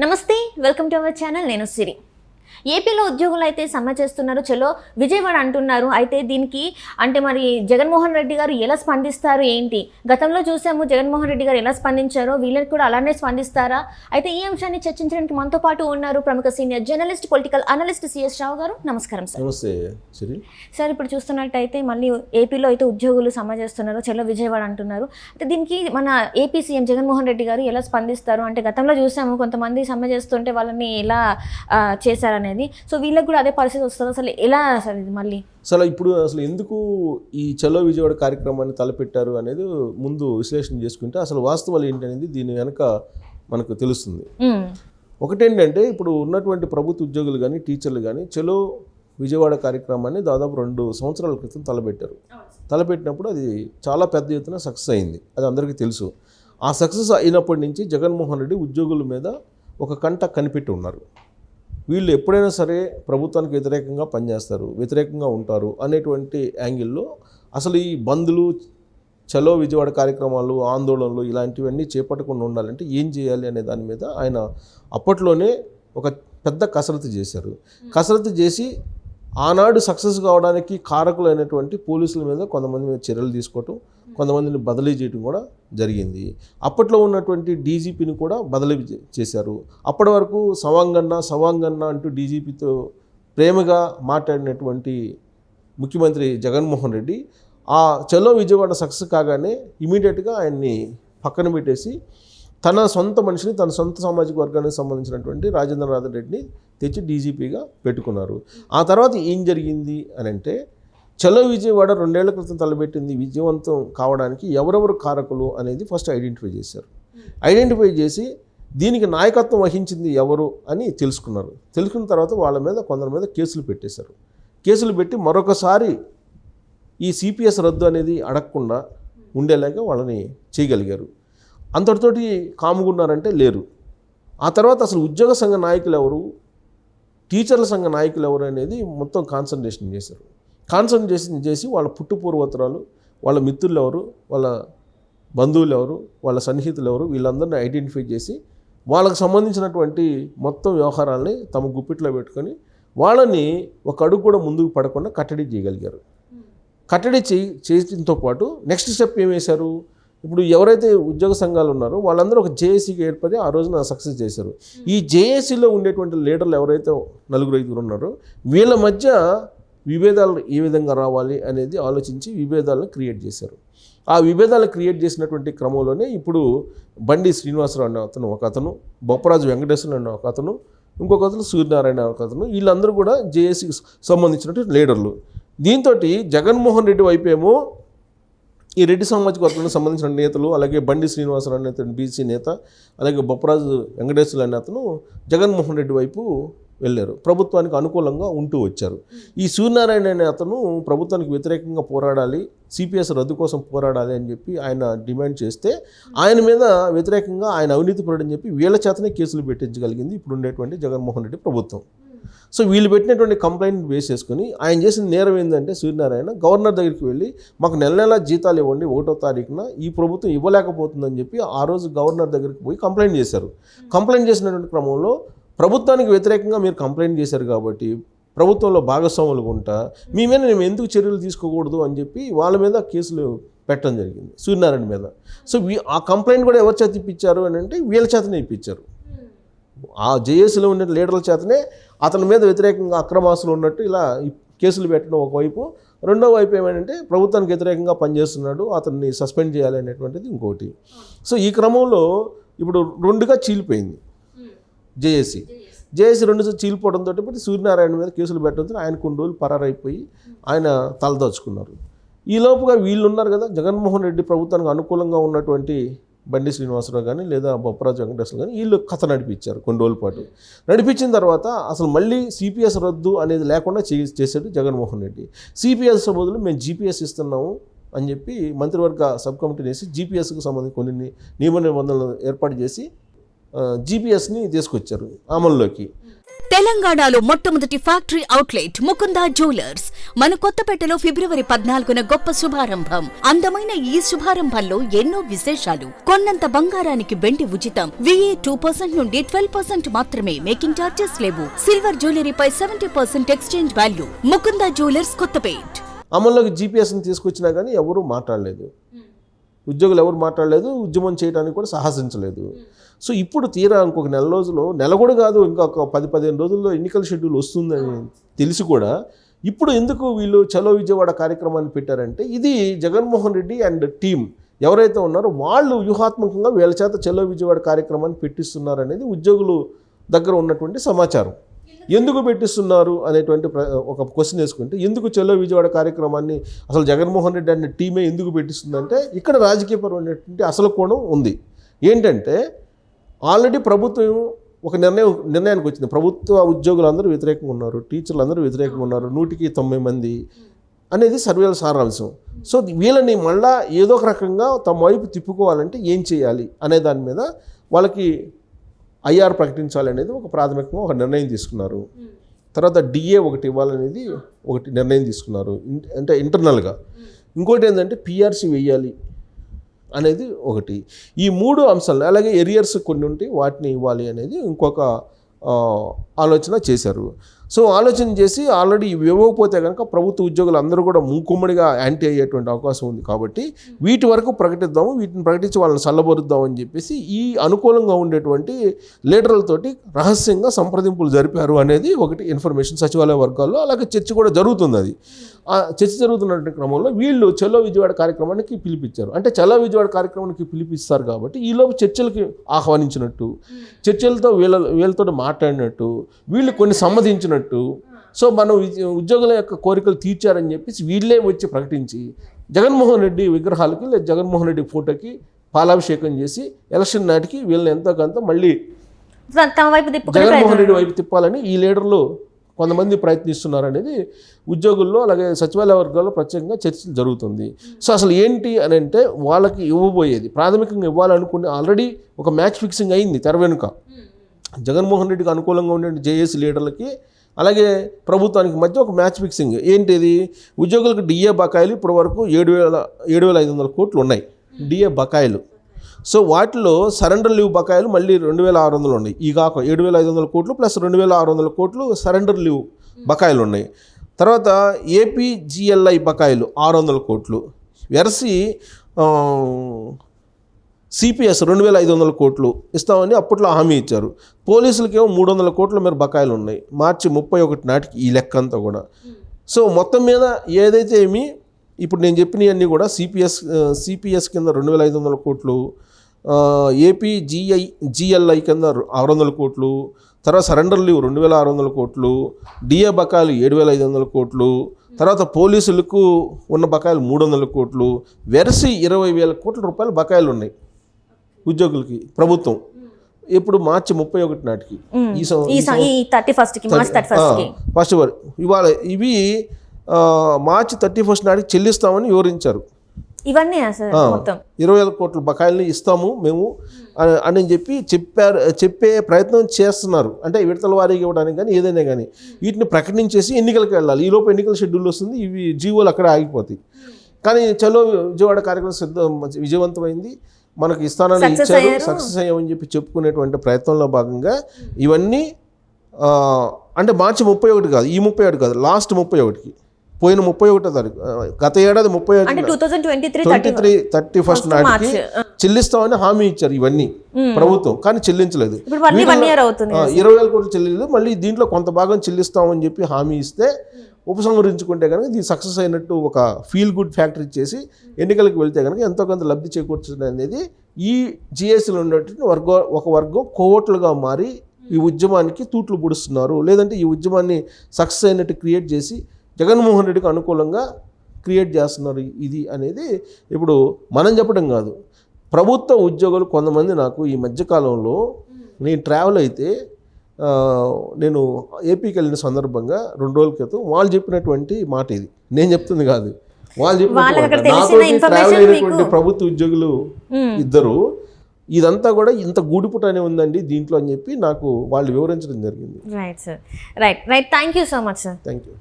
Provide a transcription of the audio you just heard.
నమస్తే, welcome to our channel. నేను సిరి. ఏపీలో ఉద్యోగులు అయితే సమ్మె చేస్తున్నారు. చలో విజయవాడ అంటున్నారు. అయితే దీనికి మరి జగన్మోహన్ రెడ్డి గారు ఎలా స్పందిస్తారు ఏంటి? గతంలో చూసాము జగన్మోహన్ రెడ్డి గారు ఎలా స్పందించారో, వీళ్ళకి కూడా అలానే స్పందిస్తారా? అయితే ఈ అంశాన్ని చర్చించడానికి మనతో పాటు ఉన్నారు ప్రముఖ senior journalist, political analyst CS Rao garu. నమస్కారం సార్. నమస్తే సార్, ఇప్పుడు చూస్తున్నట్టయితే మళ్ళీ ఏపీలో అయితే ఉద్యోగులు సమ్మె చేస్తున్నారు. చలో విజయవాడ అంటున్నారు. అయితే దీనికి మన ఏపీ సీఎం జగన్మోహన్ రెడ్డి గారు ఎలా స్పందిస్తారు? అంటే గతంలో చూసాము కొంతమంది సమ్మె చేస్తుంటే వాళ్ళని ఎలా చేశారనేది. సో వీళ్ళకి కూడా అదే పరిస్థితి వస్తుంది. అసలు ఎలా సార్ ఇది మళ్ళీ ఇప్పుడు ఎందుకు ఈ చలో విజయవాడ కార్యక్రమాన్ని తలపెట్టారు అనేది ముందు విశ్లేషణ చేసుకుంటే అసలు వాస్తవాలు ఏంటనేది దీని వెనక మనకు తెలుస్తుంది. ఒకటేంటంటే ఇప్పుడు ఉన్నటువంటి ప్రభుత్వ ఉద్యోగులు కానీ టీచర్లు కానీ చలో విజయవాడ కార్యక్రమాన్ని దాదాపు 2 సంవత్సరాల క్రితం తలపెట్టినప్పుడు అది చాలా పెద్ద ఎత్తున సక్సెస్ అయింది. అది అందరికీ తెలుసు. ఆ సక్సెస్ అయినప్పటి నుంచి జగన్మోహన్ రెడ్డి ఉద్యోగుల మీద ఒక కంట కనిపెట్టి ఉన్నారు. వీళ్ళు ఎప్పుడైనా సరే ప్రభుత్వానికి వ్యతిరేకంగా పనిచేస్తారు, వ్యతిరేకంగా ఉంటారు అనేటువంటి యాంగిల్లో అసలు ఈ బంద్లు, చలో విజయవాడ కార్యక్రమాలు, ఆందోళనలు ఇలాంటివన్నీ చేపట్టకుండా ఉండాలంటే ఏం చేయాలి అనే దాని మీద ఆయన అప్పట్లోనే ఒక పెద్ద కసరత్తు చేశారు. కసరత్తు చేసి ఆనాడు సక్సెస్ కావడానికి కారకులైనటువంటి పోలీసుల మీద కొంతమంది మీద చర్యలు తీసుకోవటం, కొంతమందిని బదిలీ చేయడం కూడా జరిగింది. అప్పట్లో ఉన్నటువంటి డీజీపీని కూడా బదిలీ చేశారు. అప్పటి వరకు సవాంగన్న అంటూ డీజీపీతో ప్రేమగా మాట్లాడినటువంటి ముఖ్యమంత్రి జగన్మోహన్ రెడ్డి ఆ చలో విజయవాడ సక్సెస్ కాగానే ఇమీడియట్గా ఆయన్ని పక్కన పెట్టేసి తన సొంత మనిషిని, తన సొంత సామాజిక వర్గానికి సంబంధించినటువంటి రాజేంద్రనాథ్ రెడ్డిని తెచ్చి డీజీపీగా పెట్టుకున్నారు. ఆ తర్వాత ఏం జరిగింది అని అంటే, చలో విజయవాడ 2 ఏళ్ల క్రితం తలపెట్టింది విజయవంతం కావడానికి ఎవరెవరు కారకులు అనేది ఫస్ట్ ఐడెంటిఫై చేశారు. ఐడెంటిఫై చేసి దీనికి నాయకత్వం వహించింది ఎవరు అని తెలుసుకున్నారు. తెలుసుకున్న తర్వాత వాళ్ళ మీద కొందరి మీద కేసులు పెట్టేశారు. కేసులు పెట్టి మరొకసారి ఈ సిపిఎస్ రద్దు అనేది అడగకుండా ఉండేలాగా వాళ్ళని చేయగలిగారు. అంతటితోటి కాముకున్నారంటే లేరు. ఆ తర్వాత అసలు ఉద్యోగ సంఘ నాయకులు ఎవరు, టీచర్ల సంఘ నాయకులు ఎవరు అనేది మొత్తం కాన్సన్ట్రేషన్ చేశారు. కాన్సన్ట్రేషన్ చేసి వాళ్ళ పుట్టుపూర్వోత్తరాలు, వాళ్ళ మిత్రులు ఎవరు, వాళ్ళ బంధువులు ఎవరు, వాళ్ళ సన్నిహితులు ఎవరు, వీళ్ళందరినీ ఐడెంటిఫై చేసి వాళ్ళకు సంబంధించినటువంటి మొత్తం వ్యవహారాలని తమ గుప్పిట్లో పెట్టుకొని వాళ్ళని ఒక అడుగు కూడా ముందుకు పడకుండా కట్టడి చేయగలిగారు. కట్టడి చేయడంతో పాటు నెక్స్ట్ స్టెప్ ఏం వేశారు, ఇప్పుడు ఎవరైతే ఉద్యోగ సంఘాలు ఉన్నారో వాళ్ళందరూ ఒక జేఏసీకి ఏర్పడి ఆ రోజున సక్సెస్ చేశారు. ఈ జేఏసీలో ఉండేటువంటి లీడర్లు ఎవరైతే 4-5 ఉన్నారో వీళ్ళ మధ్య విభేదాలు ఏ విధంగా రావాలి అనేది ఆలోచించి విభేదాలను క్రియేట్ చేశారు. ఆ విభేదాలు క్రియేట్ చేసినటువంటి క్రమంలోనే ఇప్పుడు బండి శ్రీనివాసరావు అనే అతను, బొప్పరాజు వెంకటేశ్వర అనే ఒక అతను, ఇంకొక అతను సూర్యనారాయణ ఒక అతను, వీళ్ళందరూ కూడా జేఏసీకి సంబంధించినటువంటి లీడర్లు. దీంతో జగన్మోహన్ రెడ్డి వైపేమో ఈ రెడ్డి సామాజిక వర్గానికి సంబంధించిన నేతలు, అలాగే బండి శ్రీనివాసరావు అనే అతను బీసీ నేత, అలాగే బొప్పరాజు వెంకటేశ్వర అనే అతను జగన్మోహన్ రెడ్డి వైపు వెళ్ళారు. ప్రభుత్వానికి అనుకూలంగా ఉంటూ వచ్చారు. ఈ సూర్యనారాయణ అనే అతను ప్రభుత్వానికి వ్యతిరేకంగా పోరాడాలి, సిపిఎస్ రద్దు కోసం పోరాడాలి అని చెప్పి ఆయన డిమాండ్ చేస్తే ఆయన మీద వ్యతిరేకంగా ఆయన అవినీతిపరుడని చెప్పి వీళ్ళ చేతనే కేసులు పెట్టించగలిగింది ఇప్పుడు ఉండేటువంటి జగన్మోహన్ రెడ్డి ప్రభుత్వం. సో వీళ్ళు పెట్టినటువంటి కంప్లైంట్ బేస్ చేసుకుని ఆయన చేసిన నేరం ఏంటంటే, సూర్యనారాయణ గవర్నర్ దగ్గరికి వెళ్ళి మాకు నెల జీతాలు ఇవ్వండి, 1వ తారీఖున ఈ ప్రభుత్వం ఇవ్వలేకపోతుందని చెప్పి ఆ రోజు గవర్నర్ దగ్గరికి పోయి కంప్లైంట్ చేశారు. కంప్లైంట్ చేసినటువంటి క్రమంలో ప్రభుత్వానికి వ్యతిరేకంగా మీరు కంప్లైంట్ చేశారు కాబట్టి ప్రభుత్వంలో భాగస్వాములుగా ఉంటా మీ మీద మేము ఎందుకు చర్యలు తీసుకోకూడదు అని చెప్పి వాళ్ళ మీద కేసులు పెట్టడం జరిగింది, సూర్యనారాయణ మీద. సో ఆ కంప్లైంట్ కూడా ఎవరి చేత ఇప్పించారు అని అంటే వీళ్ళ చేతనే ఇప్పించారు. ఆ జేఏసీలో ఉండే లీడర్ల చేతనే అతని మీద వ్యతిరేకంగా అక్రమాస్తులు ఉన్నట్టు ఇలా కేసులు పెట్టడం ఒకవైపు, రెండో వైపు ఏమంటే ప్రభుత్వానికి వ్యతిరేకంగా పనిచేస్తున్నాడు, అతన్ని సస్పెండ్ చేయాలి అనేటువంటిది ఇంకోటి. సో ఈ క్రమంలో ఇప్పుడు 2గా చీలిపోయింది జేఏసీ 2 చీలిపోవడంతో ఇప్పుడు సూర్యనారాయణ మీద కేసులు పెట్టడంతో ఆయన కొన్ని రోజులు పరారైపోయి ఆయన తలదాచుకున్నారు. ఈ లోపుగా వీళ్ళు ఉన్నారు కదా, జగన్మోహన్ రెడ్డి ప్రభుత్వానికి అనుకూలంగా ఉన్నటువంటి బండి శ్రీనివాసరావు కానీ లేదా బొప్పరాజు వెంకటేశ్వర కానీ వీళ్ళు కథ నడిపించారు కొన్ని రోజుల పాటు. నడిపించిన తర్వాత అసలు మళ్ళీ సిపిఎస్ రద్దు అనేది లేకుండా చేశాడు జగన్మోహన్ రెడ్డి. సిపిఎస్ బదులు మేము జీపీఎస్ ఇస్తున్నాము అని చెప్పి మంత్రివర్గ సబ్ కమిటీని వేసి జీపీఎస్కి సంబంధించి కొన్ని నిబంధనలు ఏర్పాటు చేసి జీపీఎస్ని తీసుకొచ్చారు అమల్లోకి. తెలంగాణలో మొట్టమొదటి ఫ్యాక్టరీ అవుట్లెట్ ముకుందా జ్యువెలర్స్ మన కొత్తపేటలో ఫిబ్రవరి 14న గొప్ప శుభారంభం. అందమైన ఈ శుభారంభంలో ఎన్నో విశేషాలు. కొన్నంత బంగారానికి వెండి ఉచితం. VA 2% నుండి 12% మాత్రమే. మేకింగ్ చార్జెస్ లేవు. సిల్వర్ జ్యువెలరీపై 70% exchange value. Mukunda jewellers Kothapet. అమల్లోకి జీపీఎస్ని తీసుకొచ్చినా కానీ ఎవరూ మాట్లాడలేదు, ఉద్యోగులు ఎవరు మాట్లాడలేదు, ఉద్యమం చేయడానికి కూడా సాహసించలేదు. సో ఇప్పుడు తీరా ఇంకొక నెల రోజులు, నెల కూడా కాదు, ఇంకొక 10-15 రోజుల్లో ఎన్నికల షెడ్యూల్ వస్తుందని తెలిసి కూడా ఇప్పుడు ఎందుకు వీళ్ళు చలో విజయవాడ కార్యక్రమాన్ని పెట్టారంటే ఇది జగన్మోహన్ రెడ్డి అండ్ టీం ఎవరైతే ఉన్నారో వాళ్ళు వ్యూహాత్మకంగా వీళ్ళ చేత చలో విజయవాడ కార్యక్రమాన్ని పెట్టిస్తున్నారనేది ఉద్యోగులు దగ్గర ఉన్నటువంటి సమాచారం. ఎందుకు పెట్టిస్తున్నారు అనేటువంటి ఒక క్వశ్చన్ వేసుకుంటే, ఎందుకు చలో విజయవాడ కార్యక్రమాన్ని అసలు జగన్మోహన్ రెడ్డి అనే టీమే ఎందుకు పెట్టిస్తుందంటే ఇక్కడ రాజకీయపరమైనటువంటి అసలు కోణం ఉంది. ఏంటంటే ఆల్రెడీ ప్రభుత్వం ఒక నిర్ణయానికి వచ్చింది. ప్రభుత్వ ఉద్యోగులు అందరూ వ్యతిరేకంగా ఉన్నారు, టీచర్లు అందరూ వ్యతిరేకంగా ఉన్నారు, 100కి 90 మంది అనేది సర్వేల సారాంశం. సో వీళ్ళని మళ్ళా ఏదో ఒక రకంగా తమ వైపు తిప్పుకోవాలంటే ఏం చేయాలి అనే దాని మీద వాళ్ళకి IR ప్రకటించాలి అనేది ఒక ప్రాథమికంగా ఒక నిర్ణయం తీసుకున్నారు. తర్వాత DA ఒకటి ఇవ్వాలనేది ఒకటి నిర్ణయం తీసుకున్నారు, అంటే ఇంటర్నల్గా. ఇంకోటి ఏంటంటే PRC వేయాలి అనేది ఒకటి. ఈ 3 అంశాలు, అలాగే ఎరియర్స్ కొన్ని ఉంటే వాటిని ఇవ్వాలి అనేది ఇంకొక ఆలోచన చేశారు. సో ఆలోచన చేసి ఆల్రెడీ ఇవి ఇవ్వకపోతే కనుక ప్రభుత్వ ఉద్యోగులు అందరూ కూడా మూకుమ్మడిగా యాంటీ అయ్యేటువంటి అవకాశం ఉంది. కాబట్టి వీటి వరకు ప్రకటిద్దాము, వీటిని ప్రకటించి వాళ్ళని చల్లబరుద్దామని చెప్పేసి ఈ అనుకూలంగా ఉండేటువంటి లీడర్లతోటి రహస్యంగా సంప్రదింపులు జరిపారు అనేది ఒకటి ఇన్ఫర్మేషన్ సచివాలయ వర్గాల్లో. అలాగే చర్చ కూడా జరుగుతుంది. అది ఆ చర్చ జరుగుతున్న క్రమంలో వీళ్ళు చలో విజయవాడ కార్యక్రమానికి పిలిపించారు. అంటే చలో విజయవాడ కార్యక్రమానికి పిలిపిస్తారు కాబట్టి ఈలోపు చర్చలకి ఆహ్వానించినట్టు, చర్చలతో వీళ్ళతో మాట్లాడినట్టు, వీళ్ళు కొన్ని సమ్మతించినట్టు. సో మనం ఉద్యోగుల యొక్క కోరికలు తీర్చారని చెప్పేసి వీళ్ళే వచ్చి ప్రకటించి జగన్మోహన్ రెడ్డి విగ్రహాలకి లేదా జగన్మోహన్ రెడ్డి ఫోటోకి పాలాభిషేకం చేసి ఎలక్షన్ నాటికి వీళ్ళని ఎంతో కొంత మళ్ళీ జగన్మోహన్ రెడ్డి వైపు తిప్పాలని ఈ లీడర్లు కొంతమంది ప్రయత్నిస్తున్నారు అనేది ఉద్యోగుల్లో అలాగే సచివాలయ వర్గాల్లో ప్రత్యేకంగా చర్చలు జరుగుతుంది. సో అసలు ఏంటి అని అంటే వాళ్ళకి ఇవ్వబోయేది ప్రాథమికంగా ఇవ్వాలనుకునే ఆల్రెడీ ఒక మ్యాచ్ ఫిక్సింగ్ అయింది తెర వెనుక. జగన్మోహన్ రెడ్డికి అనుకూలంగా ఉండే జేఏసీ లీడర్లకి అలాగే ప్రభుత్వానికి మధ్య ఒక మ్యాచ్ ఫిక్సింగ్. ఏంటిది? ఉద్యోగులకు DA బకాయిలు ఇప్పటి వరకు 7,500 కోట్లు ఉన్నాయి DA బకాయిలు. సో వాటిలో సరెండర్ లీవ్ బకాయిలు మళ్ళీ 2,600 ఉన్నాయి. ఈ కాక 7,500 కోట్లు ప్లస్ 2,600 కోట్లు సరెండర్ లీవ్ బకాయిలు ఉన్నాయి. తర్వాత APGLI బకాయిలు 600 కోట్లు, వెరసి CPS 2,500 కోట్లు ఇస్తామని అప్పట్లో హామీ ఇచ్చారు. పోలీసులకేమో 300 కోట్ల మేర బకాయిలు ఉన్నాయి మార్చి 31 నాటికి ఈ లెక్క అంతా కూడా. సో మొత్తం మీద ఏదైతే ఇప్పుడు నేను చెప్పినవన్నీ కూడా CPS కింద 2,500 కోట్లు, APGLI కింద 600 కోట్లు, తర్వాత సరెండర్ లీవ్ 2,600 కోట్లు, DA బకాయిలు 7,500 కోట్లు, తర్వాత పోలీసులకు ఉన్న బకాయిలు 300 కోట్లు, వెరసి 20,000 కోట్ల రూపాయలు బకాయిలు ఉన్నాయి ఉద్యోగులకి ప్రభుత్వం. ఇప్పుడు మార్చి 31 నాటికి ఫస్ట్ ఇవాళ ఇవి మార్చి 31 నాటికి చెల్లిస్తామని వివరించారు. ఇవన్నీ 20,000 కోట్ల బకాయిల్ని ఇస్తాము మేము అని చెప్పే ప్రయత్నం చేస్తున్నారు. అంటే విడతల వారీగా ఇవ్వడానికి కానీ ఏదైనా కానీ వీటిని ప్రకటించేసి ఎన్నికలకు వెళ్ళాలి. ఈలోపు ఎన్నికల షెడ్యూల్ వస్తుంది, ఇవి జీవోలు అక్కడ ఆగిపోతాయి. కానీ చలో విజయవాడ కార్యక్రమం విజయవంతమైంది, మనకు ఇస్తానని ఇచ్చారు, సక్సెస్ అయ్యామని చెప్పి చెప్పుకునేటువంటి ప్రయత్నంలో భాగంగా ఇవన్నీ అంటే మార్చి 31 కాదు, ఈ 31 కాదు, లాస్ట్ 31కి పోయిన 31వ తారీఖు గత ఏడాది 31 నాటికి చెల్లిస్తామని హామీ ఇచ్చారు ఇవన్నీ ప్రభుత్వం. కానీ చెల్లించలేదు. 20,000 కోట్లు చెల్లించలేదు. మళ్ళీ దీంట్లో కొంత భాగం చెల్లిస్తామని చెప్పి హామీ ఇస్తే ఉపసంహరించుకుంటే కనుక ఇది సక్సెస్ అయినట్టు ఒక ఫీల్ గుడ్ ఫ్యాక్టర్ ఇచ్చేసి ఎన్నికలకు వెళ్తే కనుక ఎంతో కొంత లబ్ధి చేకూర్చడం అనేది ఈ జిఎస్లో ఉన్నటువంటి ఒక వర్గం కోవట్లుగా మారి ఈ ఉద్యమానికి తూట్లు పొడుస్తున్నారు. లేదంటే ఈ ఉద్యమాన్ని సక్సెస్ అయినట్టు క్రియేట్ చేసి జగన్మోహన్ రెడ్డికి అనుకూలంగా క్రియేట్ చేస్తున్నారు ఇది అనేది ఇప్పుడు మనం చెప్పడం కాదు. ప్రభుత్వ ఉద్యోగులు కొంతమంది నాకు ఈ మధ్యకాలంలో నేను ట్రావెల్ అయితే నేను ఏపీకి వెళ్ళిన సందర్భంగా 2 రోజుల క్రితం వాళ్ళు చెప్పినటువంటి మాట ఇది, నేను చెప్తుంది కాదు, వాళ్ళు చెప్పినటువంటి నాతో ట్రావెల్ అయినటువంటి ప్రభుత్వ ఉద్యోగులు ఇద్దరు ఇదంతా కూడా ఇంత గూడిపుట అనే ఉందండి దీంట్లో అని చెప్పి నాకు వాళ్ళు వివరించడం జరిగింది. Right sir, right. Thank you so much sir. Thank you.